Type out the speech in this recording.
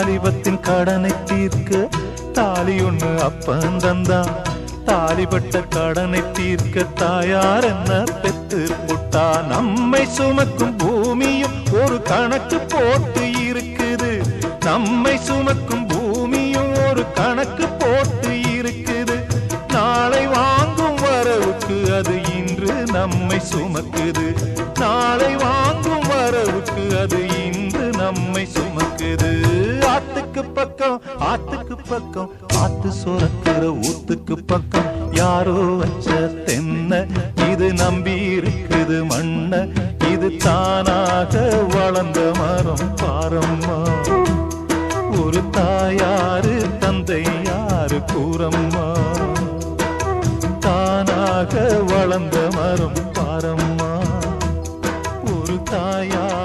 வாலிபத்தின் கடனை தீர்க்க தாலி ஒண்ணு அப்பன் தந்தான். தாலிபட்ட கடனை தீர்க்க தாயார் என்ன பெத்து புட்டா. நம்மை சுமக்கும் பூமியும் ஒரு கணக்கு போட்டு இருக்குது. நம்மை சுமக்கும் பூமியும் ஒரு கணக்கு போட்டு இருக்குது. நாளை வாங்கும் வரவுக்கு அது இன்று நம்மை சுமக்குது. நாளை வாங்கும் வரவுக்கு அது இன்று நம்மை சுமக்குது. ஆத்துக்கு பக்கம் ஆத்துக்கு பக்கம் ஆத்து சுரக்கிற ஊத்துக்கு பக்கம் யாரோ வச்ச தென்ன இது நம்பி இருக்குது மண்ண. இது தானாக வளர்ந்த மரம் பாரம்மா. ஒரு தாயாரு தந்தை யாரு கூறம்மா. தானாக வளர்ந்த மரம் பாரம்மா. ஒரு தாயார்